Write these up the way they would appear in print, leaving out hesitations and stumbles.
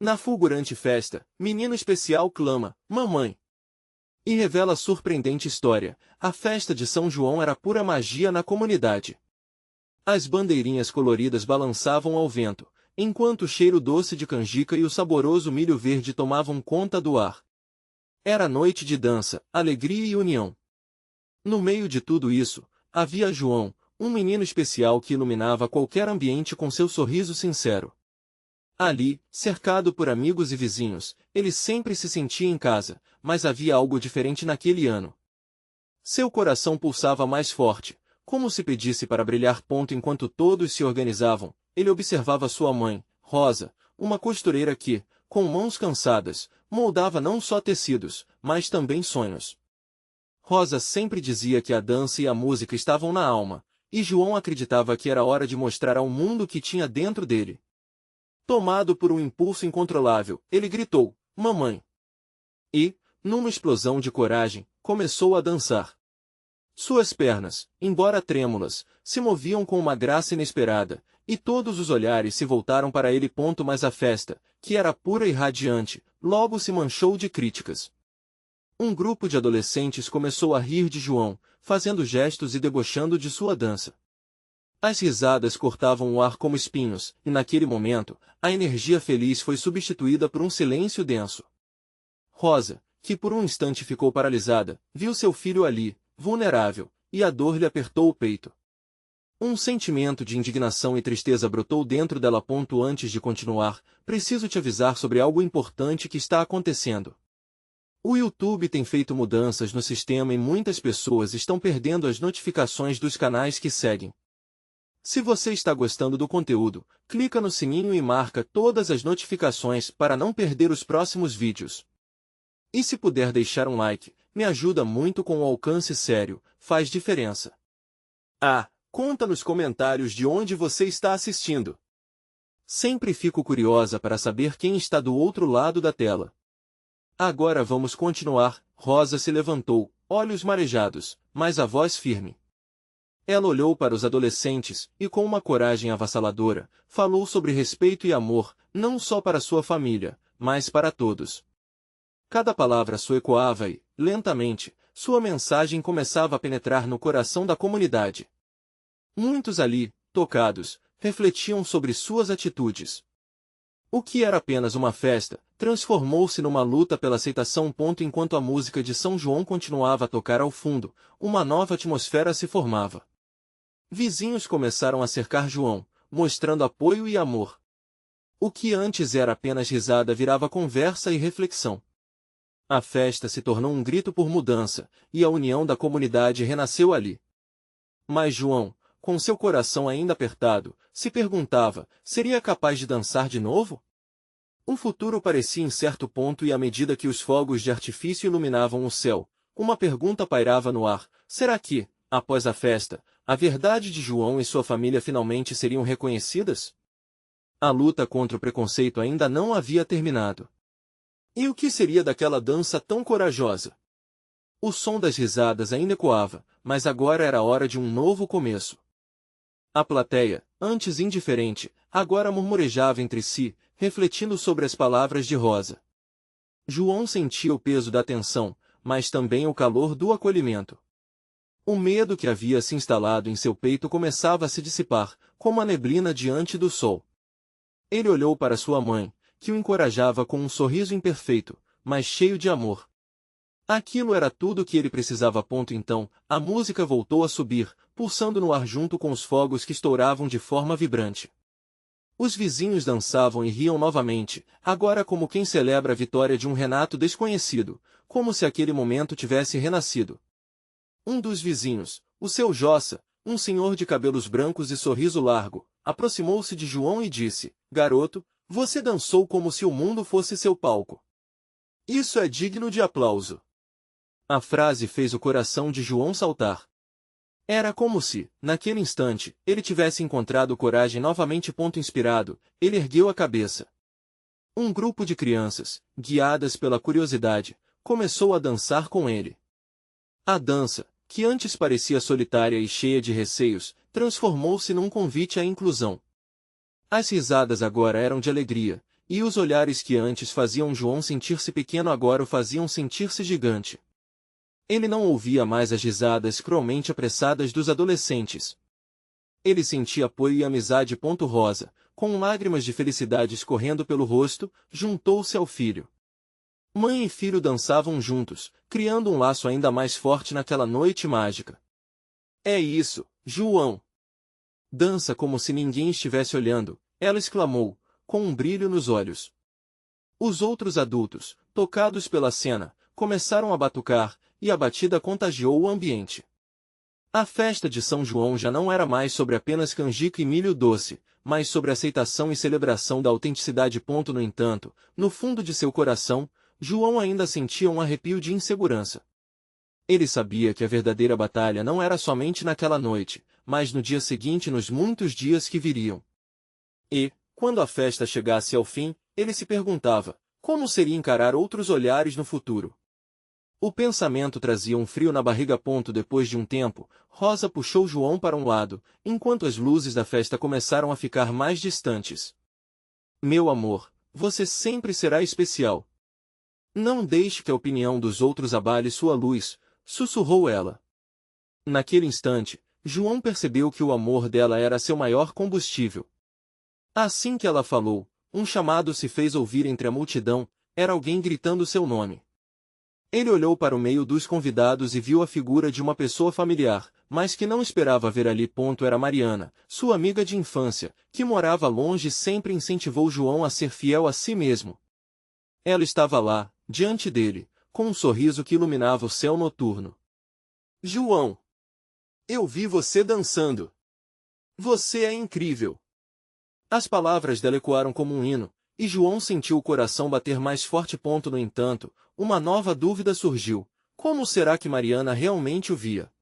Na fulgurante festa, menino especial clama, mamãe. E revela surpreendente história, a festa de São João era pura magia na comunidade. As bandeirinhas coloridas balançavam ao vento, enquanto o cheiro doce de canjica e o saboroso milho verde tomavam conta do ar. Era noite de dança, alegria e união. No meio de tudo isso, havia João, um menino especial que iluminava qualquer ambiente com seu sorriso sincero. Ali, cercado por amigos e vizinhos, ele sempre se sentia em casa, mas havia algo diferente naquele ano. Seu coração pulsava mais forte, como se pedisse para brilhar. Enquanto todos se organizavam, ele observava sua mãe, Rosa, uma costureira que, com mãos cansadas, moldava não só tecidos, mas também sonhos. Rosa sempre dizia que a dança e a música estavam na alma, e João acreditava que era hora de mostrar ao mundo o que tinha dentro dele. Tomado por um impulso incontrolável, ele gritou, mamãe! E, numa explosão de coragem, começou a dançar. Suas pernas, embora trêmulas, se moviam com uma graça inesperada, e todos os olhares se voltaram para ele. Mas a festa, que era pura e radiante, logo se manchou de críticas. Um grupo de adolescentes começou a rir de João, fazendo gestos e debochando de sua dança. As risadas cortavam o ar como espinhos, e naquele momento, a energia feliz foi substituída por um silêncio denso. Rosa, que por um instante ficou paralisada, viu seu filho ali, vulnerável, e a dor lhe apertou o peito. Um sentimento de indignação e tristeza brotou dentro dela. Antes de continuar, preciso te avisar sobre algo importante que está acontecendo. O YouTube tem feito mudanças no sistema e muitas pessoas estão perdendo as notificações dos canais que seguem. Se você está gostando do conteúdo, clica no sininho e marca todas as notificações para não perder os próximos vídeos. E se puder deixar um like, me ajuda muito com o alcance sério, faz diferença. Conta nos comentários de onde você está assistindo. Sempre fico curiosa para saber quem está do outro lado da tela. Agora vamos continuar. Rosa se levantou, olhos marejados, mas a voz firme. Ela olhou para os adolescentes, e com uma coragem avassaladora, falou sobre respeito e amor, não só para sua família, mas para todos. Cada palavra soecoava e, lentamente, sua mensagem começava a penetrar no coração da comunidade. Muitos ali, tocados, refletiam sobre suas atitudes. O que era apenas uma festa, transformou-se numa luta pela aceitação. Enquanto a música de São João continuava a tocar ao fundo, uma nova atmosfera se formava. Vizinhos começaram a cercar João, mostrando apoio e amor. O que antes era apenas risada virava conversa e reflexão. A festa se tornou um grito por mudança, e a união da comunidade renasceu ali. Mas João, com seu coração ainda apertado, se perguntava, seria capaz de dançar de novo? O futuro parecia incerto. E à medida que os fogos de artifício iluminavam o céu, uma pergunta pairava no ar: será que, após a festa, a verdade de João e sua família finalmente seriam reconhecidas? A luta contra o preconceito ainda não havia terminado. E o que seria daquela dança tão corajosa? O som das risadas ainda ecoava, mas agora era hora de um novo começo. A plateia, antes indiferente, agora murmurejava entre si, refletindo sobre as palavras de Rosa. João sentia o peso da tensão, mas também o calor do acolhimento. O medo que havia se instalado em seu peito começava a se dissipar, como a neblina diante do sol. Ele olhou para sua mãe, que o encorajava com um sorriso imperfeito, mas cheio de amor. Aquilo era tudo o que ele precisava. Então, a música voltou a subir, pulsando no ar junto com os fogos que estouravam de forma vibrante. Os vizinhos dançavam e riam novamente, agora como quem celebra a vitória de um Renato desconhecido, como se aquele momento tivesse renascido. Um dos vizinhos, o seu Jossa, um senhor de cabelos brancos e sorriso largo, aproximou-se de João e disse: garoto, você dançou como se o mundo fosse seu palco. Isso é digno de aplauso. A frase fez o coração de João saltar. Era como se, naquele instante, ele tivesse encontrado coragem novamente. Inspirado, ele ergueu a cabeça. Um grupo de crianças, guiadas pela curiosidade, começou a dançar com ele. A dança, que antes parecia solitária e cheia de receios, transformou-se num convite à inclusão. As risadas agora eram de alegria, E os olhares que antes faziam João sentir-se pequeno agora o faziam sentir-se gigante. Ele não ouvia mais as risadas cruelmente apressadas dos adolescentes. Ele sentia apoio e amizade. Rosa, com lágrimas de felicidade escorrendo pelo rosto, juntou-se ao filho. Mãe e filho dançavam juntos, criando um laço ainda mais forte naquela noite mágica. É isso, João! Dança como se ninguém estivesse olhando, ela exclamou, com um brilho nos olhos. Os outros adultos, tocados pela cena, começaram a batucar, e a batida contagiou o ambiente. A festa de São João já não era mais sobre apenas canjica e milho doce, mas sobre aceitação e celebração da autenticidade. No entanto, no fundo de seu coração, João ainda sentia um arrepio de insegurança. Ele sabia que a verdadeira batalha não era somente naquela noite, mas no dia seguinte e nos muitos dias que viriam. E, quando a festa chegasse ao fim, ele se perguntava, como seria encarar outros olhares no futuro? O pensamento trazia um frio na barriga. Depois de um tempo, Rosa puxou João para um lado, enquanto as luzes da festa começaram a ficar mais distantes. Meu amor, você sempre será especial. Não deixe que a opinião dos outros abale sua luz, sussurrou ela. Naquele instante, João percebeu que o amor dela era seu maior combustível. Assim que ela falou, um chamado se fez ouvir entre a multidão, era alguém gritando seu nome. Ele olhou para o meio dos convidados e viu a figura de uma pessoa familiar, mas que não esperava ver ali. Era Mariana, sua amiga de infância, que morava longe e sempre incentivou João a ser fiel a si mesmo. Ela estava lá, diante dele, com um sorriso que iluminava o céu noturno. João! Eu vi você dançando. Você é incrível! As palavras dela ecoaram como um hino, e João sentiu o coração bater mais forte. No entanto, uma nova dúvida surgiu. Como será que Mariana realmente o via?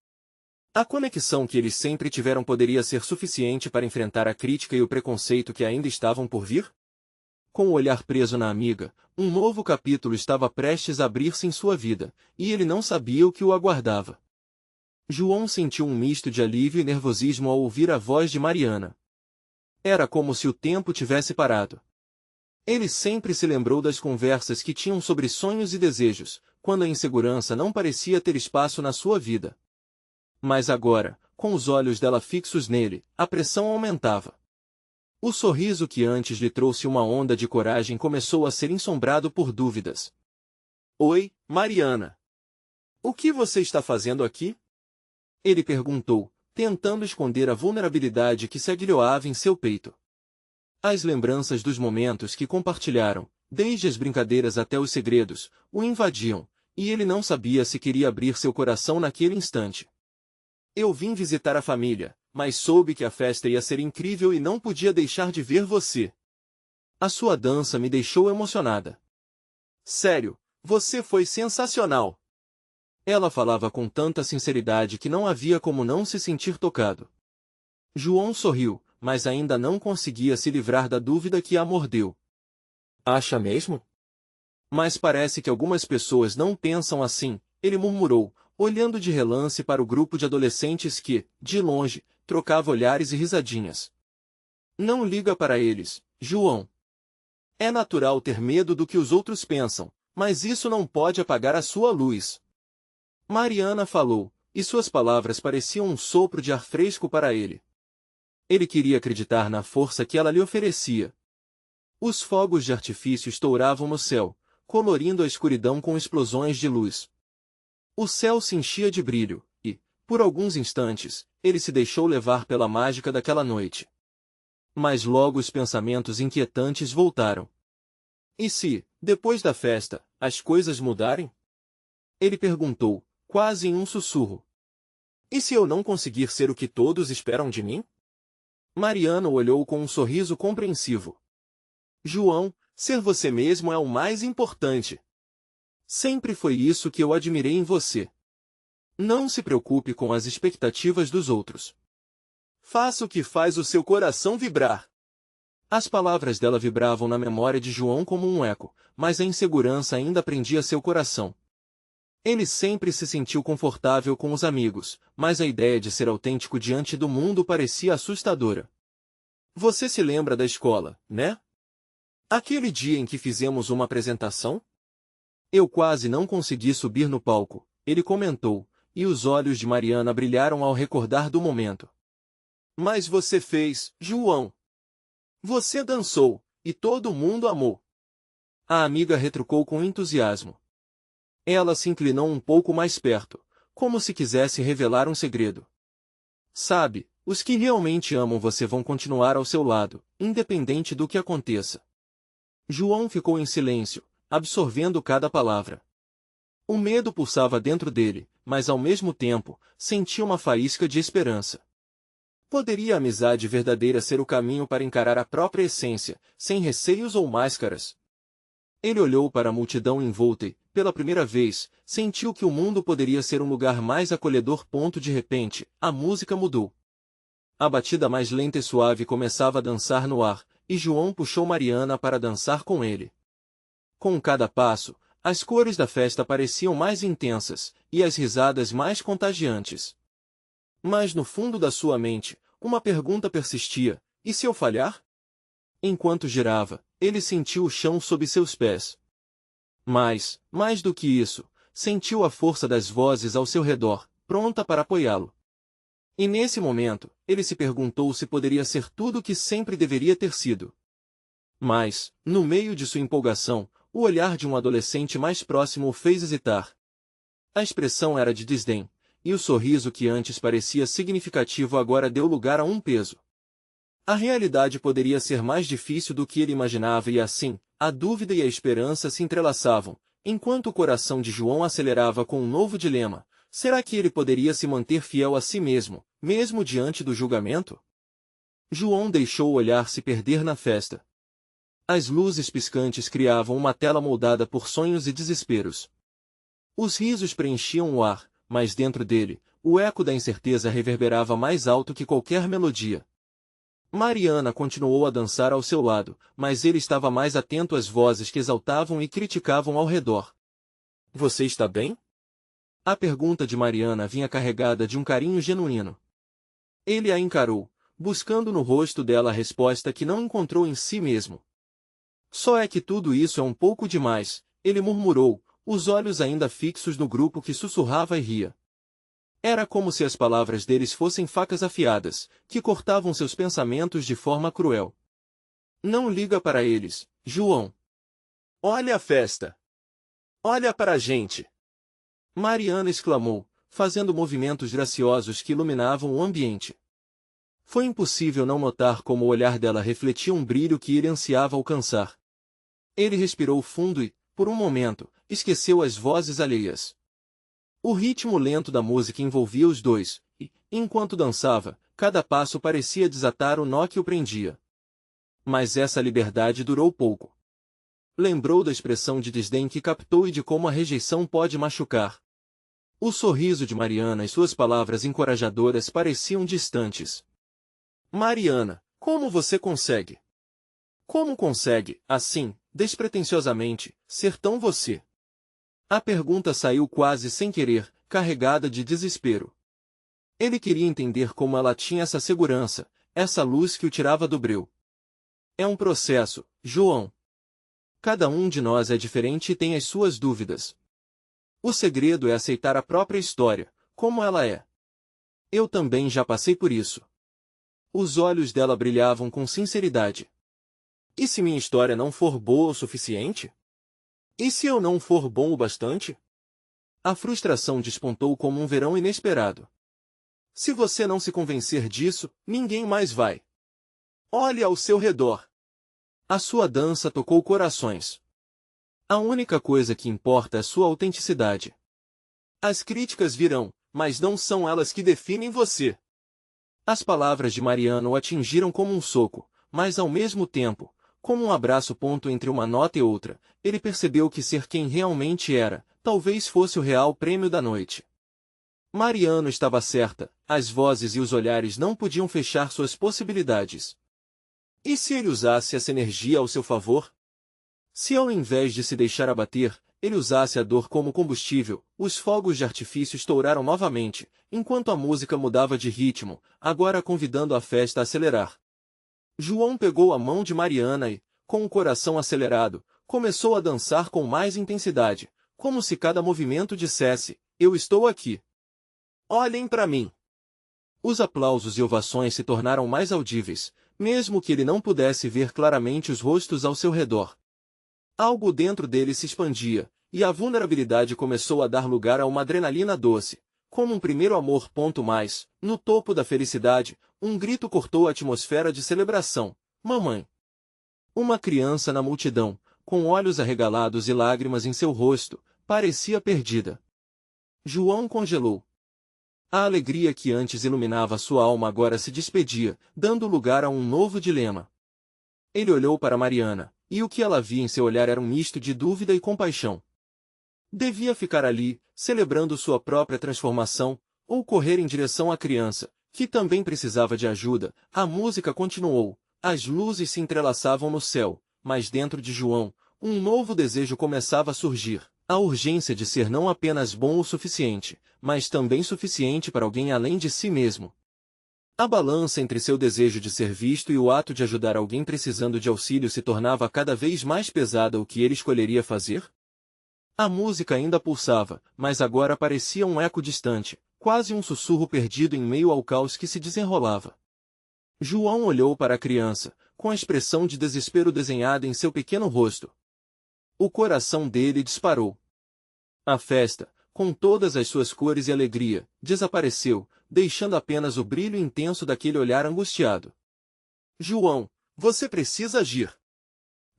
A conexão que eles sempre tiveram poderia ser suficiente para enfrentar a crítica e o preconceito que ainda estavam por vir? Com o olhar preso na amiga, um novo capítulo estava prestes a abrir-se em sua vida, e ele não sabia o que o aguardava. João sentiu um misto de alívio e nervosismo ao ouvir a voz de Mariana. Era como se o tempo tivesse parado. Ele sempre se lembrou das conversas que tinham sobre sonhos e desejos, quando a insegurança não parecia ter espaço na sua vida. Mas agora, com os olhos dela fixos nele, a pressão aumentava. O sorriso que antes lhe trouxe uma onda de coragem começou a ser ensombrado por dúvidas. Oi, Mariana. O que você está fazendo aqui? Ele perguntou, tentando esconder a vulnerabilidade que se agrilhoava em seu peito. As lembranças dos momentos que compartilharam, desde as brincadeiras até os segredos, o invadiam, e ele não sabia se queria abrir seu coração naquele instante. Eu vim visitar a família, mas soube que a festa ia ser incrível e não podia deixar de ver você. A sua dança me deixou emocionada. Sério, você foi sensacional. Ela falava com tanta sinceridade que não havia como não se sentir tocado. João sorriu, mas ainda não conseguia se livrar da dúvida que a mordeu. Acha mesmo? Mas parece que algumas pessoas não pensam assim, ele murmurou, olhando de relance para o grupo de adolescentes que, de longe, trocava olhares e risadinhas. Não liga para eles, João. É natural ter medo do que os outros pensam, mas isso não pode apagar a sua luz. Mariana falou, e suas palavras pareciam um sopro de ar fresco para ele. Ele queria acreditar na força que ela lhe oferecia. Os fogos de artifício estouravam no céu, colorindo a escuridão com explosões de luz. O céu se enchia de brilho, e, por alguns instantes, ele se deixou levar pela mágica daquela noite. Mas logo os pensamentos inquietantes voltaram. E se, depois da festa, as coisas mudarem? Ele perguntou, quase em um sussurro. E se eu não conseguir ser o que todos esperam de mim? Mariana o olhou com um sorriso compreensivo. João, ser você mesmo é o mais importante. Sempre foi isso que eu admirei em você. Não se preocupe com as expectativas dos outros. Faça o que faz o seu coração vibrar. As palavras dela vibravam na memória de João como um eco, mas a insegurança ainda prendia seu coração. Ele sempre se sentiu confortável com os amigos, mas a ideia de ser autêntico diante do mundo parecia assustadora. Você se lembra da escola, né? Aquele dia em que fizemos uma apresentação? Eu quase não consegui subir no palco, ele comentou, e os olhos de Mariana brilharam ao recordar do momento. Mas você fez, João. Você dançou, e todo mundo amou. A amiga retrucou com entusiasmo. Ela se inclinou um pouco mais perto, como se quisesse revelar um segredo. Sabe, os que realmente amam você vão continuar ao seu lado, independente do que aconteça. João ficou em silêncio, absorvendo cada palavra. O medo pulsava dentro dele, mas ao mesmo tempo, sentia uma faísca de esperança. Poderia a amizade verdadeira ser o caminho para encarar a própria essência, sem receios ou máscaras? Ele olhou para a multidão envolta e, pela primeira vez, sentiu que o mundo poderia ser um lugar mais acolhedor. De repente, a música mudou. A batida mais lenta e suave começava a dançar no ar, e João puxou Mariana para dançar com ele. Com cada passo, as cores da festa pareciam mais intensas, e as risadas mais contagiantes. Mas no fundo da sua mente, uma pergunta persistia: e se eu falhar? Enquanto girava, ele sentiu o chão sob seus pés. Mas, mais do que isso, sentiu a força das vozes ao seu redor, pronta para apoiá-lo. E nesse momento, ele se perguntou se poderia ser tudo o que sempre deveria ter sido. Mas, no meio de sua empolgação, o olhar de um adolescente mais próximo o fez hesitar. A expressão era de desdém, e o sorriso que antes parecia significativo agora deu lugar a um peso. A realidade poderia ser mais difícil do que ele imaginava e assim, a dúvida e a esperança se entrelaçavam, enquanto o coração de João acelerava com um novo dilema: será que ele poderia se manter fiel a si mesmo, mesmo diante do julgamento? João deixou o olhar se perder na festa. As luzes piscantes criavam uma tela moldada por sonhos e desesperos. Os risos preenchiam o ar, mas dentro dele, o eco da incerteza reverberava mais alto que qualquer melodia. Mariana continuou a dançar ao seu lado, mas ele estava mais atento às vozes que exaltavam e criticavam ao redor. Você está bem? A pergunta de Mariana vinha carregada de um carinho genuíno. Ele a encarou, buscando no rosto dela a resposta que não encontrou em si mesmo. Só é que tudo isso é um pouco demais, ele murmurou, os olhos ainda fixos no grupo que sussurrava e ria. Era como se as palavras deles fossem facas afiadas, que cortavam seus pensamentos de forma cruel. Não liga para eles, João. Olha a festa. Olha para a gente. Mariana exclamou, fazendo movimentos graciosos que iluminavam o ambiente. Foi impossível não notar como o olhar dela refletia um brilho que ele ansiava alcançar. Ele respirou fundo e, por um momento, esqueceu as vozes alheias. O ritmo lento da música envolvia os dois, e, enquanto dançava, cada passo parecia desatar o nó que o prendia. Mas essa liberdade durou pouco. Lembrou da expressão de desdém que captou e de como a rejeição pode machucar. O sorriso de Mariana e suas palavras encorajadoras pareciam distantes. Mariana, como você consegue? Como consegue, assim, despretensiosamente, ser tão você? A pergunta saiu quase sem querer, carregada de desespero. Ele queria entender como ela tinha essa segurança, essa luz que o tirava do breu. É um processo, João. Cada um de nós é diferente e tem as suas dúvidas. O segredo é aceitar a própria história, como ela é. Eu também já passei por isso. Os olhos dela brilhavam com sinceridade. E se minha história não for boa o suficiente? E se eu não for bom o bastante? A frustração despontou como um verão inesperado. Se você não se convencer disso, ninguém mais vai. Olhe ao seu redor. A sua dança tocou corações. A única coisa que importa é sua autenticidade. As críticas virão, mas não são elas que definem você. As palavras de Mariana o atingiram como um soco, mas ao mesmo tempo, como um abraço. Entre uma nota e outra, ele percebeu que ser quem realmente era, talvez fosse o real prêmio da noite. Mariana estava certa, as vozes e os olhares não podiam fechar suas possibilidades. E se ele usasse essa energia ao seu favor? Se ao invés de se deixar abater, ele usasse a dor como combustível? Os fogos de artifício estouraram novamente, enquanto a música mudava de ritmo, agora convidando a festa a acelerar. João pegou a mão de Mariana e, com o coração acelerado, começou a dançar com mais intensidade, como se cada movimento dissesse: eu estou aqui. Olhem para mim. Os aplausos e ovações se tornaram mais audíveis, mesmo que ele não pudesse ver claramente os rostos ao seu redor. Algo dentro dele se expandia, e a vulnerabilidade começou a dar lugar a uma adrenalina doce, como um primeiro amor. Mais, no topo da felicidade, um grito cortou a atmosfera de celebração: mamãe! Uma criança na multidão, com olhos arregalados e lágrimas em seu rosto, parecia perdida. João congelou. A alegria que antes iluminava sua alma agora se despedia, dando lugar a um novo dilema. Ele olhou para Mariana, e o que ela via em seu olhar era um misto de dúvida e compaixão. Devia ficar ali, celebrando sua própria transformação, ou correr em direção à criança, que também precisava de ajuda. A música continuou, as luzes se entrelaçavam no céu, mas dentro de João, um novo desejo começava a surgir. A urgência de ser não apenas bom o suficiente, mas também suficiente para alguém além de si mesmo. A balança entre seu desejo de ser visto e o ato de ajudar alguém precisando de auxílio se tornava cada vez mais pesada. O que ele escolheria fazer? A música ainda pulsava, mas agora parecia um eco distante, quase um sussurro perdido em meio ao caos que se desenrolava. João olhou para a criança, com a expressão de desespero desenhada em seu pequeno rosto. O coração dele disparou. A festa, com todas as suas cores e alegria, desapareceu, deixando apenas o brilho intenso daquele olhar angustiado. João, você precisa agir,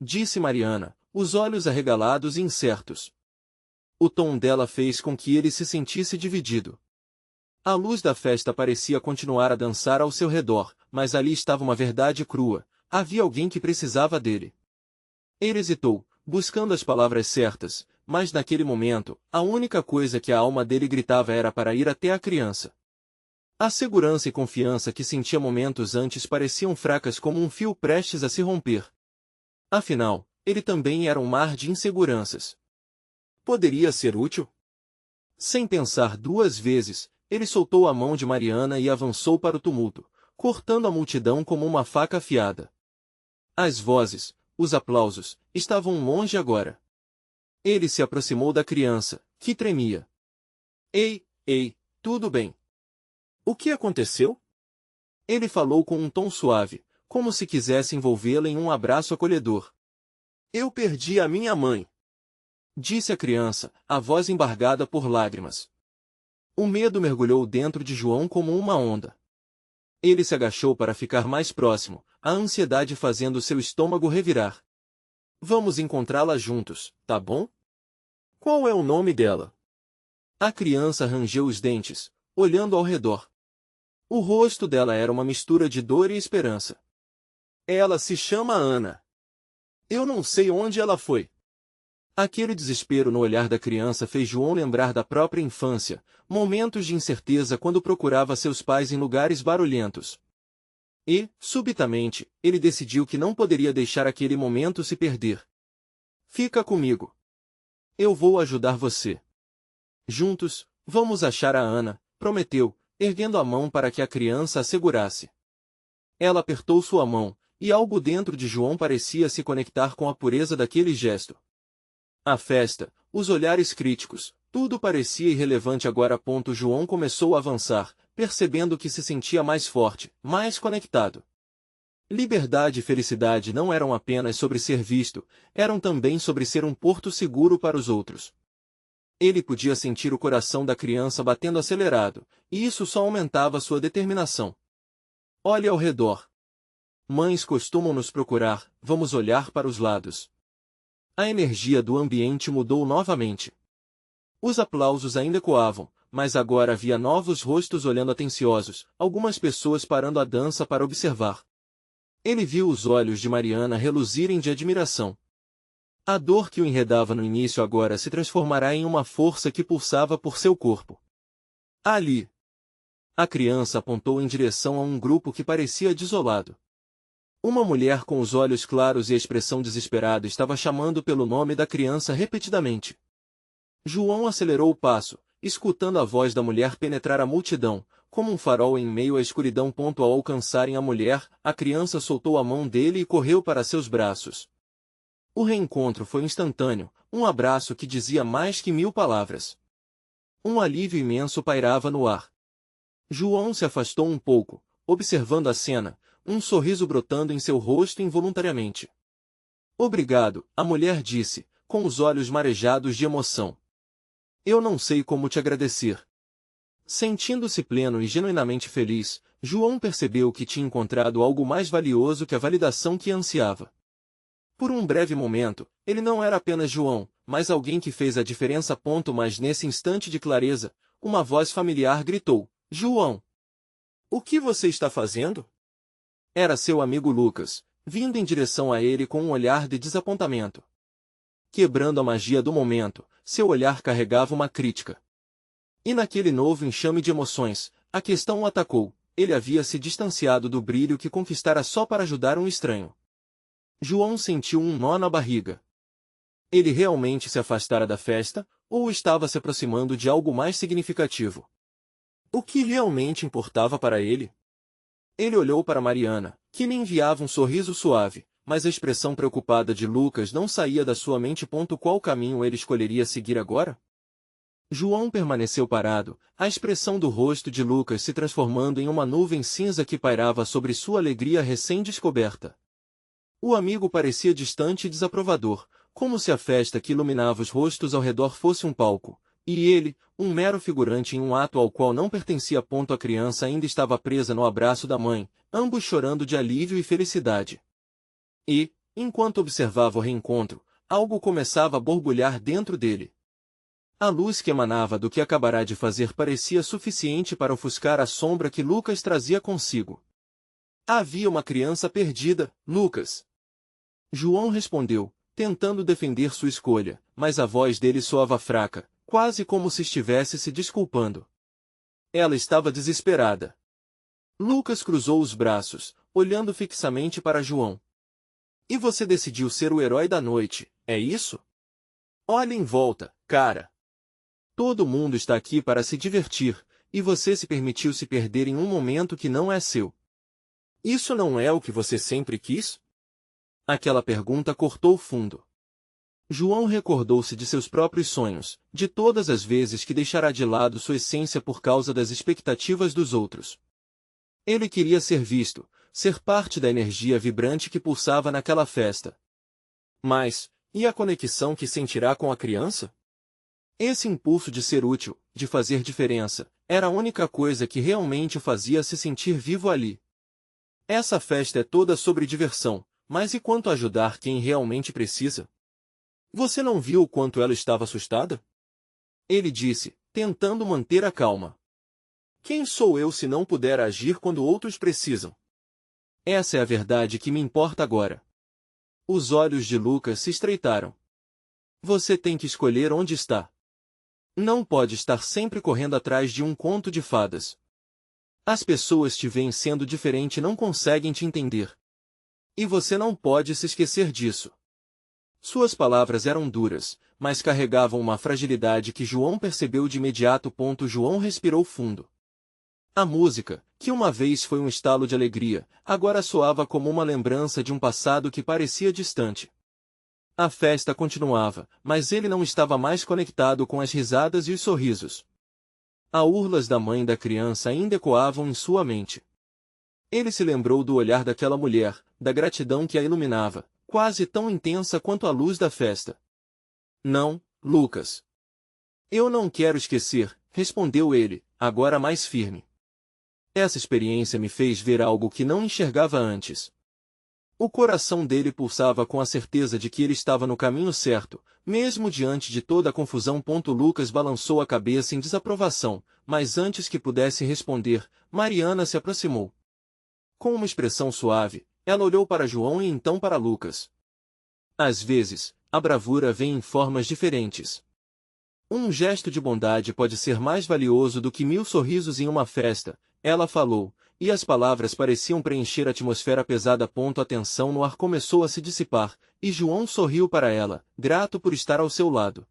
disse Mariana, os olhos arregalados e incertos. O tom dela fez com que ele se sentisse dividido. A luz da festa parecia continuar a dançar ao seu redor, mas ali estava uma verdade crua: havia alguém que precisava dele. Ele hesitou, buscando as palavras certas, mas naquele momento, a única coisa que a alma dele gritava era para ir até a criança. A segurança e confiança que sentia momentos antes pareciam fracas como um fio prestes a se romper. Afinal, ele também era um mar de inseguranças. Poderia ser útil? Sem pensar duas vezes, ele soltou a mão de Mariana e avançou para o tumulto, cortando a multidão como uma faca afiada. As vozes, os aplausos, estavam longe agora. Ele se aproximou da criança, que tremia. Ei, tudo bem? O que aconteceu? Ele falou com um tom suave, como se quisesse envolvê-la em um abraço acolhedor. Eu perdi a minha mãe, disse a criança, a voz embargada por lágrimas. O medo mergulhou dentro de João como uma onda. Ele se agachou para ficar mais próximo, a ansiedade fazendo seu estômago revirar. Vamos encontrá-la juntos, tá bom? Qual é o nome dela? A criança rangeu os dentes, olhando ao redor. O rosto dela era uma mistura de dor e esperança. Ela se chama Ana. Eu não sei onde ela foi. Aquele desespero no olhar da criança fez João lembrar da própria infância, momentos de incerteza quando procurava seus pais em lugares barulhentos. E, subitamente, ele decidiu que não poderia deixar aquele momento se perder. Fica comigo. Eu vou ajudar você. Juntos, vamos achar a Ana, prometeu, erguendo a mão para que a criança a segurasse. Ela apertou sua mão, e algo dentro de João parecia se conectar com a pureza daquele gesto. A festa, os olhares críticos, tudo parecia irrelevante agora. João começou a avançar, percebendo que se sentia mais forte, mais conectado. Liberdade e felicidade não eram apenas sobre ser visto, eram também sobre ser um porto seguro para os outros. Ele podia sentir o coração da criança batendo acelerado, e isso só aumentava sua determinação. Olhe ao redor. Mães costumam nos procurar, vamos olhar para os lados. A energia do ambiente mudou novamente. Os aplausos ainda ecoavam, mas agora havia novos rostos olhando atenciosos, algumas pessoas parando a dança para observar. Ele viu os olhos de Mariana reluzirem de admiração. A dor que o enredava no início agora se transformará em uma força que pulsava por seu corpo. Ali! A criança apontou em direção a um grupo que parecia desolado. Uma mulher com os olhos claros e a expressão desesperada estava chamando pelo nome da criança repetidamente. João acelerou o passo, escutando a voz da mulher penetrar a multidão, como um farol em meio à escuridão. Ao alcançarem a mulher, a criança soltou a mão dele e correu para seus braços. O reencontro foi instantâneo, um abraço que dizia mais que 1000 palavras. Um alívio imenso pairava no ar. João se afastou um pouco, observando a cena, um sorriso brotando em seu rosto involuntariamente. Obrigado, a mulher disse, com os olhos marejados de emoção. Eu não sei como te agradecer. Sentindo-se pleno e genuinamente feliz, João percebeu que tinha encontrado algo mais valioso que a validação que ansiava. Por um breve momento, ele não era apenas João, mas alguém que fez a diferença. Mas nesse instante de clareza, uma voz familiar gritou: João! O que você está fazendo? Era seu amigo Lucas, vindo em direção a ele com um olhar de desapontamento. Quebrando a magia do momento, seu olhar carregava uma crítica. E naquele novo enxame de emoções, a questão o atacou. Ele havia se distanciado do brilho que conquistara só para ajudar um estranho. João sentiu um nó na barriga. Ele realmente se afastara da festa, ou estava se aproximando de algo mais significativo? O que realmente importava para ele? Ele olhou para Mariana, que lhe enviava um sorriso suave, mas a expressão preocupada de Lucas não saía da sua mente. Qual caminho ele escolheria seguir agora? João permaneceu parado, a expressão do rosto de Lucas se transformando em uma nuvem cinza que pairava sobre sua alegria recém-descoberta. O amigo parecia distante e desaprovador, como se a festa que iluminava os rostos ao redor fosse um palco, e ele, um mero figurante em um ato ao qual não pertencia. A criança ainda estava presa no abraço da mãe, ambos chorando de alívio e felicidade. E, enquanto observava o reencontro, algo começava a borbulhar dentro dele. A luz que emanava do que acabará de fazer parecia suficiente para ofuscar a sombra que Lucas trazia consigo. Havia uma criança perdida, Lucas. João respondeu, tentando defender sua escolha, mas a voz dele soava fraca, quase como se estivesse se desculpando. Ela estava desesperada. Lucas cruzou os braços, olhando fixamente para João. E você decidiu ser o herói da noite, é isso? Olhe em volta, cara. Todo mundo está aqui para se divertir, e você se permitiu se perder em um momento que não é seu. Isso não é o que você sempre quis? Aquela pergunta cortou fundo. João recordou-se de seus próprios sonhos, de todas as vezes que deixara de lado sua essência por causa das expectativas dos outros. Ele queria ser visto, ser parte da energia vibrante que pulsava naquela festa. Mas, e a conexão que sentirá com a criança? Esse impulso de ser útil, de fazer diferença, era a única coisa que realmente o fazia se sentir vivo ali. Essa festa é toda sobre diversão, mas e quanto a ajudar quem realmente precisa? Você não viu o quanto ela estava assustada? Ele disse, tentando manter a calma. Quem sou eu se não puder agir quando outros precisam? Essa é a verdade que me importa agora. Os olhos de Lucas se estreitaram. Você tem que escolher onde está. Não pode estar sempre correndo atrás de um conto de fadas. As pessoas te veem sendo diferente e não conseguem te entender. E você não pode se esquecer disso. Suas palavras eram duras, mas carregavam uma fragilidade que João percebeu de imediato. João respirou fundo. A música, que uma vez foi um estalo de alegria, agora soava como uma lembrança de um passado que parecia distante. A festa continuava, mas ele não estava mais conectado com as risadas e os sorrisos. As urlas da mãe da criança ainda ecoavam em sua mente. Ele se lembrou do olhar daquela mulher, da gratidão que a iluminava, quase tão intensa quanto a luz da festa. Não, Lucas. Eu não quero esquecer, respondeu ele, agora mais firme. Essa experiência me fez ver algo que não enxergava antes. O coração dele pulsava com a certeza de que ele estava no caminho certo, mesmo diante de toda a confusão. Lucas balançou a cabeça em desaprovação, mas antes que pudesse responder, Mariana se aproximou. Com uma expressão suave, ela olhou para João e então para Lucas. Às vezes, a bravura vem em formas diferentes. Um gesto de bondade pode ser mais valioso do que 1000 sorrisos em uma festa, ela falou, e as palavras pareciam preencher a atmosfera pesada. A tensão no ar começou a se dissipar, e João sorriu para ela, grato por estar ao seu lado.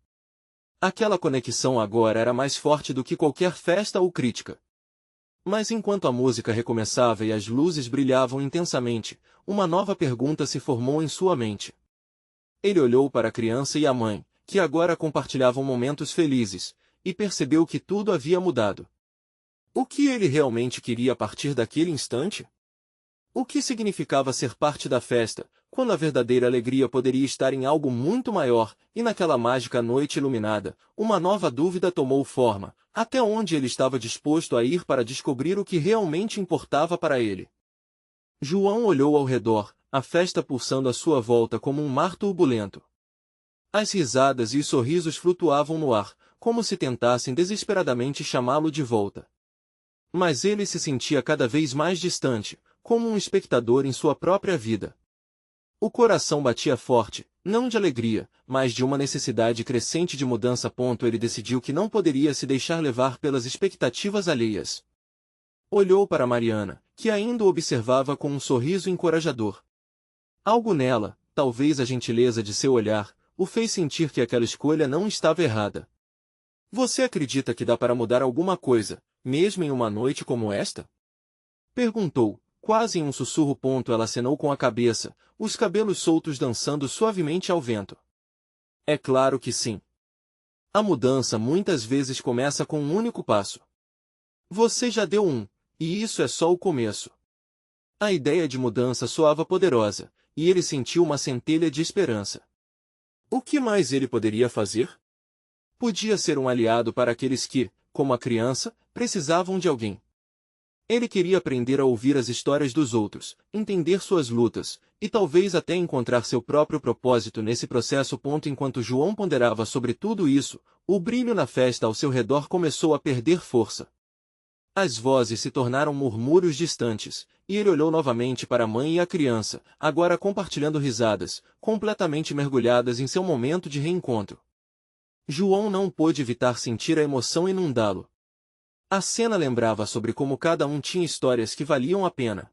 Aquela conexão agora era mais forte do que qualquer festa ou crítica. Mas enquanto a música recomeçava e as luzes brilhavam intensamente, uma nova pergunta se formou em sua mente. Ele olhou para a criança e a mãe, que agora compartilhavam momentos felizes, e percebeu que tudo havia mudado. O que ele realmente queria a partir daquele instante? O que significava ser parte da festa, quando a verdadeira alegria poderia estar em algo muito maior, e naquela mágica noite iluminada, uma nova dúvida tomou forma: até onde ele estava disposto a ir para descobrir o que realmente importava para ele? João olhou ao redor, a festa pulsando à sua volta como um mar turbulento. As risadas e os sorrisos flutuavam no ar, como se tentassem desesperadamente chamá-lo de volta. Mas ele se sentia cada vez mais distante, como um espectador em sua própria vida. O coração batia forte, não de alegria, mas de uma necessidade crescente de mudança. Ele decidiu que não poderia se deixar levar pelas expectativas alheias. Olhou para Mariana, que ainda o observava com um sorriso encorajador. Algo nela, talvez a gentileza de seu olhar, o fez sentir que aquela escolha não estava errada. Você acredita que dá para mudar alguma coisa, mesmo em uma noite como esta? Perguntou, quase em um sussurro. Ela acenou com a cabeça, os cabelos soltos dançando suavemente ao vento. É claro que sim. A mudança muitas vezes começa com um único passo. Você já deu um, e isso é só o começo. A ideia de mudança soava poderosa, e ele sentiu uma centelha de esperança. O que mais ele poderia fazer? Podia ser um aliado para aqueles que, como a criança, precisavam de alguém. Ele queria aprender a ouvir as histórias dos outros, entender suas lutas, e talvez até encontrar seu próprio propósito nesse processo. Enquanto João ponderava sobre tudo isso, o brilho na festa ao seu redor começou a perder força. As vozes se tornaram murmúrios distantes, e ele olhou novamente para a mãe e a criança, agora compartilhando risadas, completamente mergulhadas em seu momento de reencontro. João não pôde evitar sentir a emoção inundá-lo. A cena lembrava sobre como cada um tinha histórias que valiam a pena.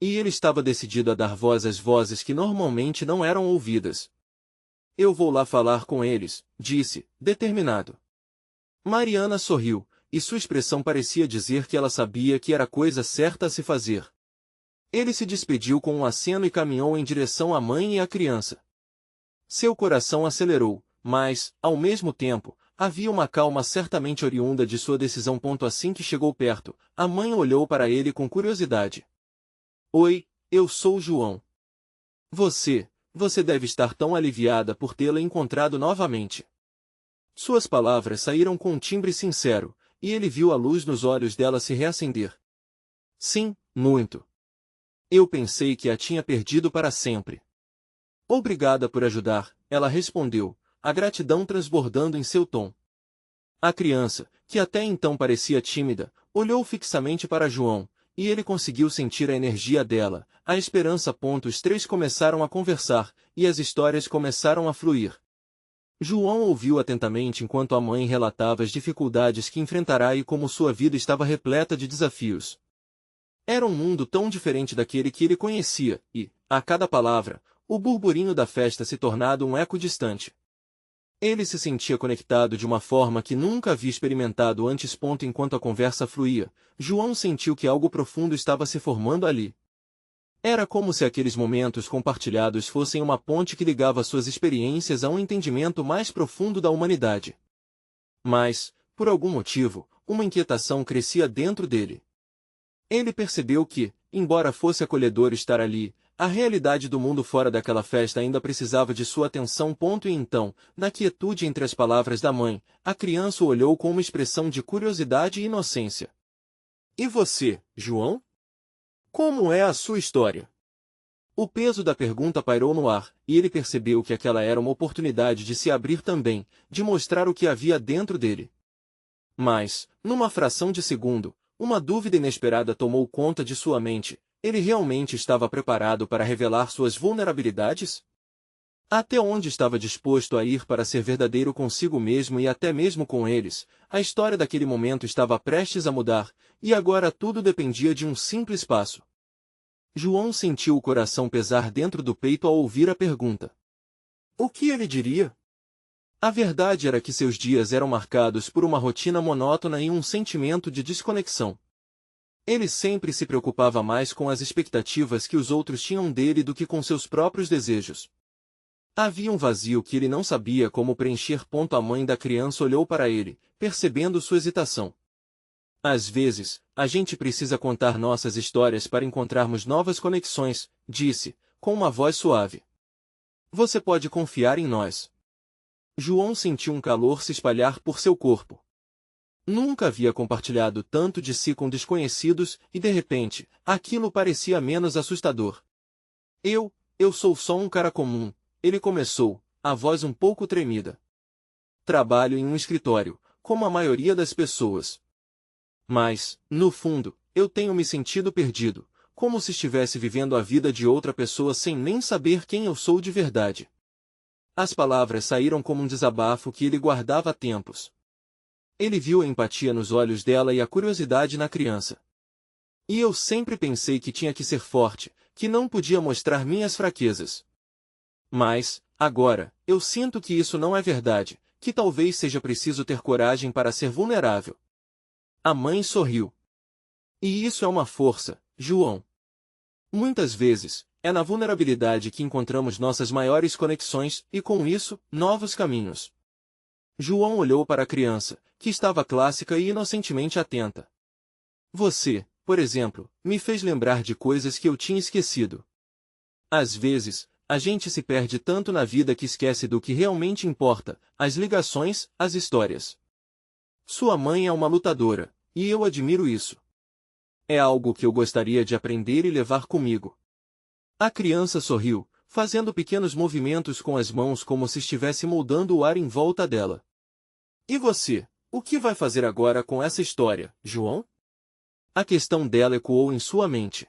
E ele estava decidido a dar voz às vozes que normalmente não eram ouvidas. Eu vou lá falar com eles, disse, determinado. Mariana sorriu, e sua expressão parecia dizer que ela sabia que era a coisa certa a se fazer. Ele se despediu com um aceno e caminhou em direção à mãe e à criança. Seu coração acelerou, mas, ao mesmo tempo, havia uma calma certamente oriunda de sua decisão. Assim que chegou perto, a mãe olhou para ele com curiosidade. Oi, eu sou João. Você deve estar tão aliviada por tê-la encontrado novamente. Suas palavras saíram com um timbre sincero, e ele viu a luz nos olhos dela se reacender. Sim, muito. Eu pensei que a tinha perdido para sempre. Obrigada por ajudar, ela respondeu, a gratidão transbordando em seu tom. A criança, que até então parecia tímida, olhou fixamente para João, e ele conseguiu sentir a energia dela, a esperança. Os três começaram a conversar, e as histórias começaram a fluir. João ouviu atentamente enquanto a mãe relatava as dificuldades que enfrentará e como sua vida estava repleta de desafios. Era um mundo tão diferente daquele que ele conhecia, e, a cada palavra, o burburinho da festa se tornado um eco distante. Ele se sentia conectado de uma forma que nunca havia experimentado antes. Enquanto a conversa fluía, João sentiu que algo profundo estava se formando ali. Era como se aqueles momentos compartilhados fossem uma ponte que ligava suas experiências a um entendimento mais profundo da humanidade. Mas, por algum motivo, uma inquietação crescia dentro dele. Ele percebeu que, embora fosse acolhedor estar ali, a realidade do mundo fora daquela festa ainda precisava de sua atenção. E então, na quietude entre as palavras da mãe, a criança o olhou com uma expressão de curiosidade e inocência. E você, João? Como é a sua história? O peso da pergunta pairou no ar, e ele percebeu que aquela era uma oportunidade de se abrir também, de mostrar o que havia dentro dele. Mas, numa fração de segundo, uma dúvida inesperada tomou conta de sua mente. Ele realmente estava preparado para revelar suas vulnerabilidades? Até onde estava disposto a ir para ser verdadeiro consigo mesmo e até mesmo com eles? A história daquele momento estava prestes a mudar, e agora tudo dependia de um simples passo. João sentiu o coração pesar dentro do peito ao ouvir a pergunta. O que ele diria? A verdade era que seus dias eram marcados por uma rotina monótona e um sentimento de desconexão. Ele sempre se preocupava mais com as expectativas que os outros tinham dele do que com seus próprios desejos. Havia um vazio que ele não sabia como preencher. A mãe da criança olhou para ele, percebendo sua hesitação. Às vezes, a gente precisa contar nossas histórias para encontrarmos novas conexões, disse, com uma voz suave. Você pode confiar em nós. João sentiu um calor se espalhar por seu corpo. Nunca havia compartilhado tanto de si com desconhecidos e, de repente, aquilo parecia menos assustador. Eu sou só um cara comum, ele começou, a voz um pouco tremida. Trabalho em um escritório, como a maioria das pessoas. Mas, no fundo, eu tenho me sentido perdido, como se estivesse vivendo a vida de outra pessoa sem nem saber quem eu sou de verdade. As palavras saíram como um desabafo que ele guardava há tempos. Ele viu a empatia nos olhos dela e a curiosidade na criança. E eu sempre pensei que tinha que ser forte, que não podia mostrar minhas fraquezas. Mas, agora, eu sinto que isso não é verdade, que talvez seja preciso ter coragem para ser vulnerável. A mãe sorriu. E isso é uma força, João. Muitas vezes, é na vulnerabilidade que encontramos nossas maiores conexões e, com isso, novos caminhos. João olhou para a criança, que estava clássica e inocentemente atenta. Você, por exemplo, me fez lembrar de coisas que eu tinha esquecido. Às vezes, a gente se perde tanto na vida que esquece do que realmente importa, as ligações, as histórias. Sua mãe é uma lutadora, e eu admiro isso. É algo que eu gostaria de aprender e levar comigo. A criança sorriu, fazendo pequenos movimentos com as mãos como se estivesse moldando o ar em volta dela. E você, o que vai fazer agora com essa história, João? A questão dela ecoou em sua mente.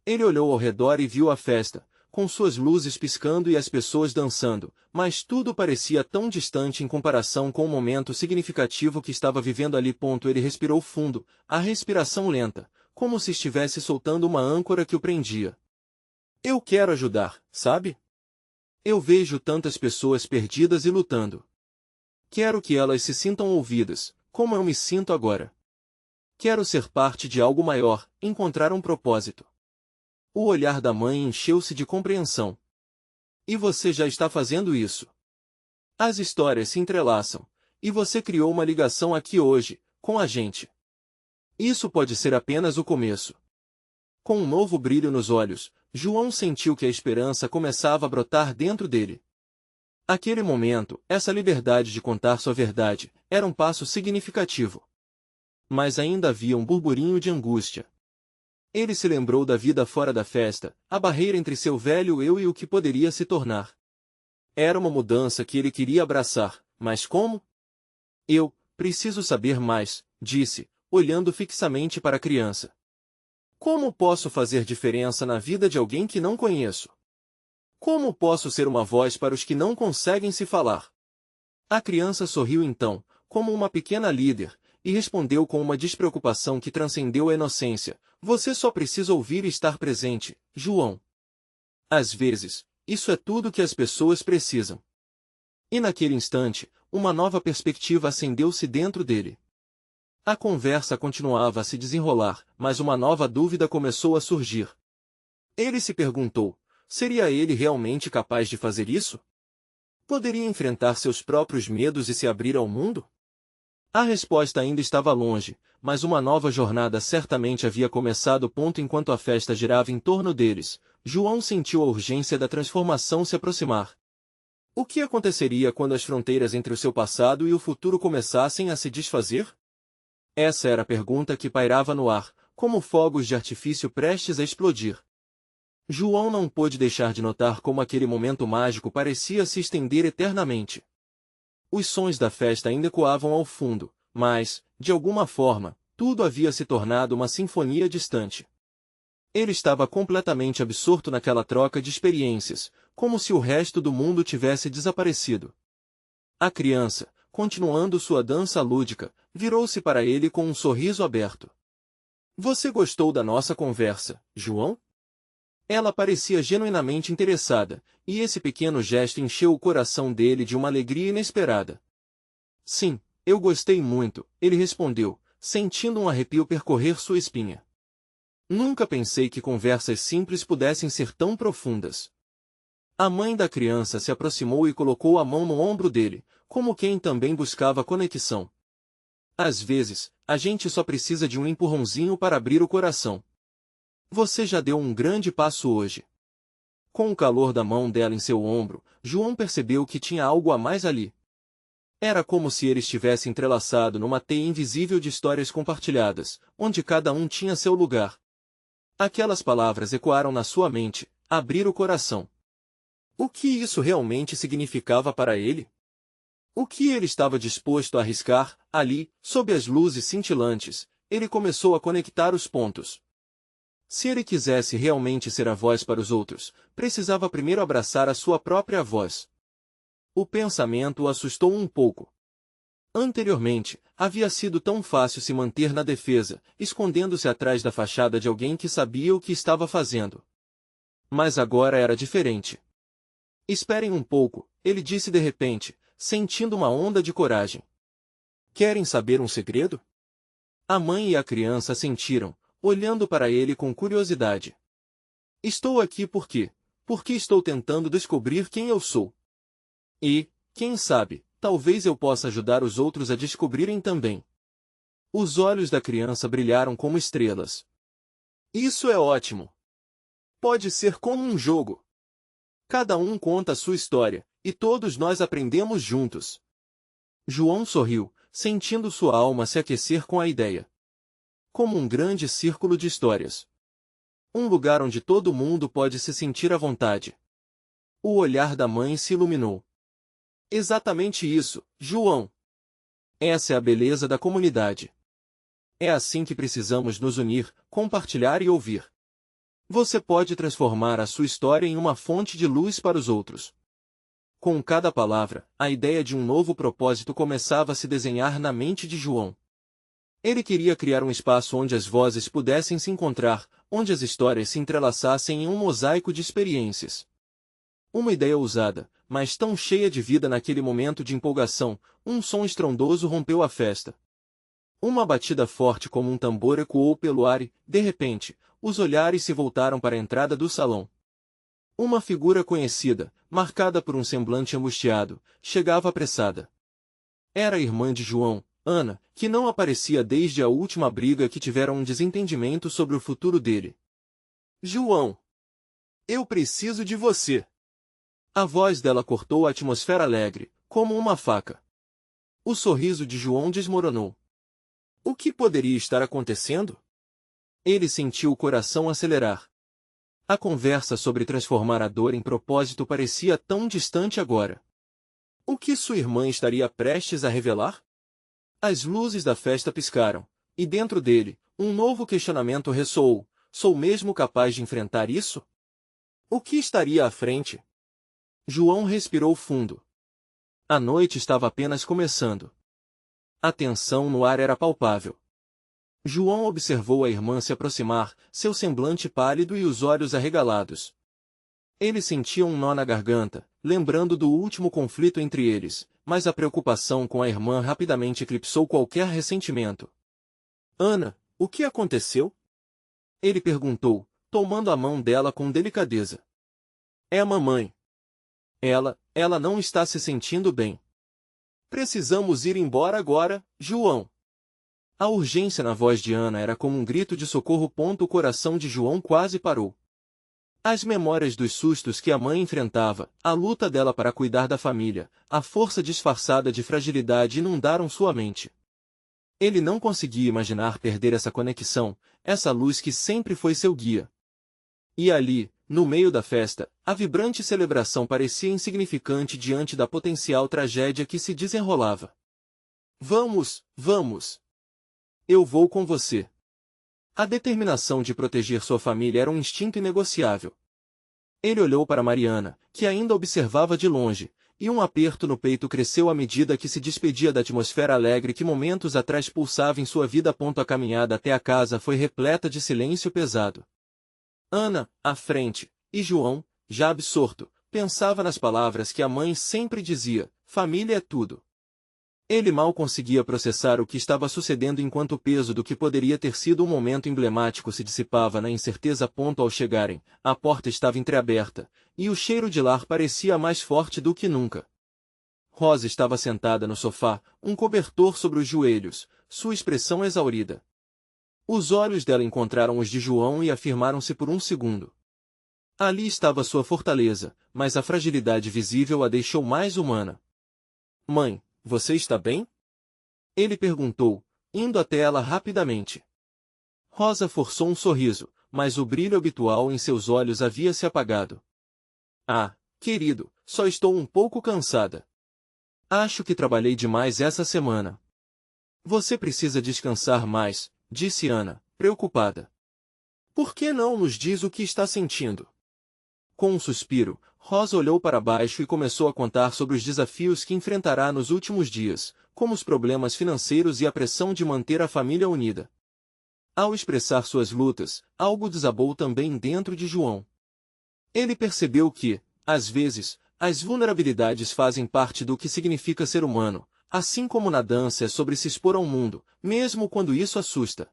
Ele olhou ao redor e viu a festa, com suas luzes piscando e as pessoas dançando, mas tudo parecia tão distante em comparação com o momento significativo que estava vivendo ali. Ele respirou fundo, a respiração lenta, como se estivesse soltando uma âncora que o prendia. Eu quero ajudar, sabe? Eu vejo tantas pessoas perdidas e lutando. Quero que elas se sintam ouvidas, como eu me sinto agora. Quero ser parte de algo maior, encontrar um propósito. O olhar da mãe encheu-se de compreensão. E você já está fazendo isso. As histórias se entrelaçam, e você criou uma ligação aqui hoje, com a gente. Isso pode ser apenas o começo. Com um novo brilho nos olhos, João sentiu que a esperança começava a brotar dentro dele. Aquele momento, essa liberdade de contar sua verdade, era um passo significativo. Mas ainda havia um burburinho de angústia. Ele se lembrou da vida fora da festa, a barreira entre seu velho eu e o que poderia se tornar. Era uma mudança que ele queria abraçar, mas como? Eu preciso saber mais, disse, olhando fixamente para a criança. Como posso fazer diferença na vida de alguém que não conheço? Como posso ser uma voz para os que não conseguem se falar? A criança sorriu então, como uma pequena líder, e respondeu com uma despreocupação que transcendeu a inocência. Você só precisa ouvir e estar presente, João. Às vezes, isso é tudo que as pessoas precisam. E naquele instante, uma nova perspectiva acendeu-se dentro dele. A conversa continuava a se desenrolar, mas uma nova dúvida começou a surgir. Ele se perguntou, seria ele realmente capaz de fazer isso? Poderia enfrentar seus próprios medos e se abrir ao mundo? A resposta ainda estava longe, mas uma nova jornada certamente havia começado. Enquanto a festa girava em torno deles, João sentiu a urgência da transformação se aproximar. O que aconteceria quando as fronteiras entre o seu passado e o futuro começassem a se desfazer? Essa era a pergunta que pairava no ar, como fogos de artifício prestes a explodir. João não pôde deixar de notar como aquele momento mágico parecia se estender eternamente. Os sons da festa ainda ecoavam ao fundo, mas, de alguma forma, tudo havia se tornado uma sinfonia distante. Ele estava completamente absorto naquela troca de experiências, como se o resto do mundo tivesse desaparecido. A criança, continuando sua dança lúdica, virou-se para ele com um sorriso aberto. Você gostou da nossa conversa, João? Ela parecia genuinamente interessada, e esse pequeno gesto encheu o coração dele de uma alegria inesperada. Sim, eu gostei muito, ele respondeu, sentindo um arrepio percorrer sua espinha. Nunca pensei que conversas simples pudessem ser tão profundas. A mãe da criança se aproximou e colocou a mão no ombro dele, como quem também buscava conexão. Às vezes, a gente só precisa de um empurrãozinho para abrir o coração. Você já deu um grande passo hoje. Com o calor da mão dela em seu ombro, João percebeu que tinha algo a mais ali. Era como se ele estivesse entrelaçado numa teia invisível de histórias compartilhadas, onde cada um tinha seu lugar. Aquelas palavras ecoaram na sua mente: abrir o coração. O que isso realmente significava para ele? O que ele estava disposto a arriscar, ali, sob as luzes cintilantes? Ele começou a conectar os pontos. Se ele quisesse realmente ser a voz para os outros, precisava primeiro abraçar a sua própria voz. O pensamento o assustou um pouco. Anteriormente, havia sido tão fácil se manter na defesa, escondendo-se atrás da fachada de alguém que sabia o que estava fazendo. Mas agora era diferente. Esperem um pouco, ele disse de repente, sentindo uma onda de coragem. Querem saber um segredo? A mãe e a criança sentiram, olhando para ele com curiosidade. Estou aqui porque estou tentando descobrir quem eu sou. E, quem sabe, talvez eu possa ajudar os outros a descobrirem também. Os olhos da criança brilharam como estrelas. Isso é ótimo. Pode ser como um jogo. Cada um conta a sua história, e todos nós aprendemos juntos. João sorriu, sentindo sua alma se aquecer com a ideia. Como um grande círculo de histórias. Um lugar onde todo mundo pode se sentir à vontade. O olhar da mãe se iluminou. Exatamente isso, João. Essa é a beleza da comunidade. É assim que precisamos nos unir, compartilhar e ouvir. Você pode transformar a sua história em uma fonte de luz para os outros. Com cada palavra, a ideia de um novo propósito começava a se desenhar na mente de João. Ele queria criar um espaço onde as vozes pudessem se encontrar, onde as histórias se entrelaçassem em um mosaico de experiências. Uma ideia ousada, mas tão cheia de vida naquele momento de empolgação, um som estrondoso rompeu a festa. Uma batida forte como um tambor ecoou pelo ar e, de repente, os olhares se voltaram para a entrada do salão. Uma figura conhecida, marcada por um semblante angustiado, chegava apressada. Era a irmã de João, Ana, que não aparecia desde a última briga que tiveram um desentendimento sobre o futuro dele. João! Eu preciso de você! A voz dela cortou a atmosfera alegre, como uma faca. O sorriso de João desmoronou. O que poderia estar acontecendo? Ele sentiu o coração acelerar. A conversa sobre transformar a dor em propósito parecia tão distante agora. O que sua irmã estaria prestes a revelar? As luzes da festa piscaram, e dentro dele, um novo questionamento ressoou: sou mesmo capaz de enfrentar isso? O que estaria à frente? João respirou fundo. A noite estava apenas começando. A tensão no ar era palpável. João observou a irmã se aproximar, seu semblante pálido e os olhos arregalados. Ele sentia um nó na garganta, lembrando do último conflito entre eles, mas a preocupação com a irmã rapidamente eclipsou qualquer ressentimento. Ana, o que aconteceu? Ele perguntou, tomando a mão dela com delicadeza. É a mamãe. Ela não está se sentindo bem. Precisamos ir embora agora, João. A urgência na voz de Ana era como um grito de socorro. O coração de João quase parou. As memórias dos sustos que a mãe enfrentava, a luta dela para cuidar da família, a força disfarçada de fragilidade inundaram sua mente. Ele não conseguia imaginar perder essa conexão, essa luz que sempre foi seu guia. E ali, no meio da festa, a vibrante celebração parecia insignificante diante da potencial tragédia que se desenrolava. Vamos, vamos! Eu vou com você. A determinação de proteger sua família era um instinto inegociável. Ele olhou para Mariana, que ainda observava de longe, e um aperto no peito cresceu à medida que se despedia da atmosfera alegre que momentos atrás pulsava em sua vida. A caminhada até a casa foi repleta de silêncio pesado. Ana, à frente, e João, já absorto, pensava nas palavras que a mãe sempre dizia: família é tudo. Ele mal conseguia processar o que estava sucedendo enquanto o peso do que poderia ter sido um momento emblemático se dissipava na incerteza. Ao chegarem, a porta estava entreaberta, e o cheiro de lar parecia mais forte do que nunca. Rosa estava sentada no sofá, um cobertor sobre os joelhos, sua expressão exaurida. Os olhos dela encontraram os de João e afirmaram-se por um segundo. Ali estava sua fortaleza, mas a fragilidade visível a deixou mais humana. Mãe, você está bem? Ele perguntou, indo até ela rapidamente. Rosa forçou um sorriso, mas o brilho habitual em seus olhos havia se apagado. Ah, querido, só estou um pouco cansada. Acho que trabalhei demais essa semana. Você precisa descansar mais, disse Ana, preocupada. Por que não nos diz o que está sentindo? Com um suspiro, Rosa olhou para baixo e começou a contar sobre os desafios que enfrentará nos últimos dias, como os problemas financeiros e a pressão de manter a família unida. Ao expressar suas lutas, algo desabou também dentro de João. Ele percebeu que, às vezes, as vulnerabilidades fazem parte do que significa ser humano, assim como na dança é sobre se expor ao mundo, mesmo quando isso assusta.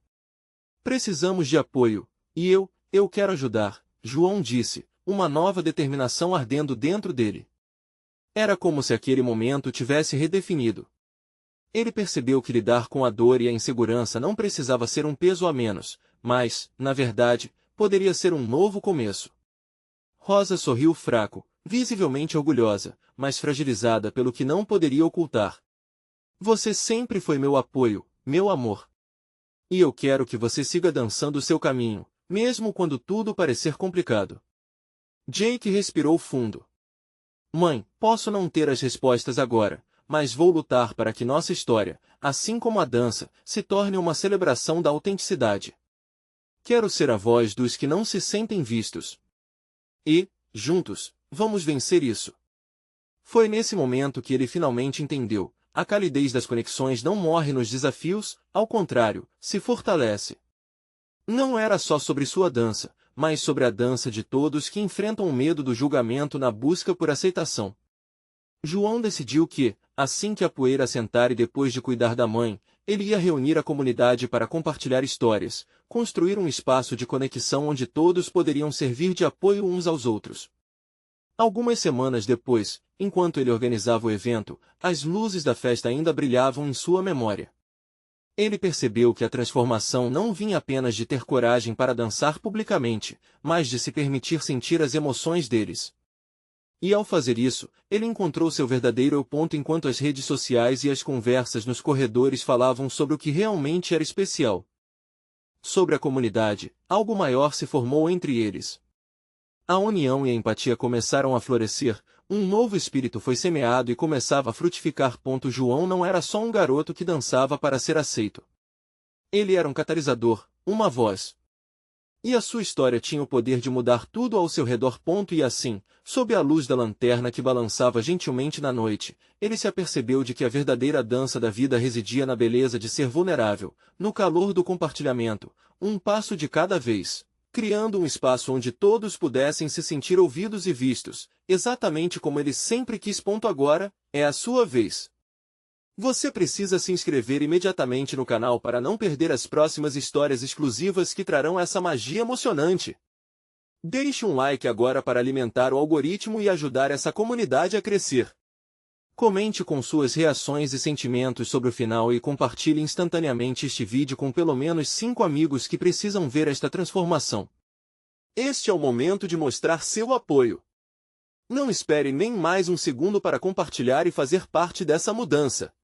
Precisamos de apoio, e eu quero ajudar, João disse, uma nova determinação ardendo dentro dele. Era como se aquele momento tivesse redefinido. Ele percebeu que lidar com a dor e a insegurança não precisava ser um peso a menos, mas, na verdade, poderia ser um novo começo. Rosa sorriu fraco, visivelmente orgulhosa, mas fragilizada pelo que não poderia ocultar. Você sempre foi meu apoio, meu amor. E eu quero que você siga dançando seu caminho, mesmo quando tudo parecer complicado. Jake respirou fundo. Mãe, posso não ter as respostas agora, mas vou lutar para que nossa história, assim como a dança, se torne uma celebração da autenticidade. Quero ser a voz dos que não se sentem vistos. E, juntos, vamos vencer isso. Foi nesse momento que ele finalmente entendeu. A calidez das conexões não morre nos desafios, ao contrário, se fortalece. Não era só sobre sua dança, mas sobre a dança de todos que enfrentam o medo do julgamento na busca por aceitação. João decidiu que, assim que a poeira assentar e depois de cuidar da mãe, ele ia reunir a comunidade para compartilhar histórias, construir um espaço de conexão onde todos poderiam servir de apoio uns aos outros. Algumas semanas depois, enquanto ele organizava o evento, as luzes da festa ainda brilhavam em sua memória. Ele percebeu que a transformação não vinha apenas de ter coragem para dançar publicamente, mas de se permitir sentir as emoções deles. E ao fazer isso, ele encontrou seu verdadeiro eu. Enquanto as redes sociais e as conversas nos corredores falavam sobre o que realmente era especial. Sobre a comunidade, algo maior se formou entre eles. A união e a empatia começaram a florescer, um novo espírito foi semeado e começava a frutificar. João não era só um garoto que dançava para ser aceito. Ele era um catalisador, uma voz. E a sua história tinha o poder de mudar tudo ao seu redor. E assim, sob a luz da lanterna que balançava gentilmente na noite, ele se apercebeu de que a verdadeira dança da vida residia na beleza de ser vulnerável, no calor do compartilhamento, um passo de cada vez, criando um espaço onde todos pudessem se sentir ouvidos e vistos, exatamente como ele sempre quis. Agora, é a sua vez. Você precisa se inscrever imediatamente no canal para não perder as próximas histórias exclusivas que trarão essa magia emocionante. Deixe um like agora para alimentar o algoritmo e ajudar essa comunidade a crescer. Comente com suas reações e sentimentos sobre o final e compartilhe instantaneamente este vídeo com pelo menos 5 amigos que precisam ver esta transformação. Este é o momento de mostrar seu apoio. Não espere nem mais um segundo para compartilhar e fazer parte dessa mudança.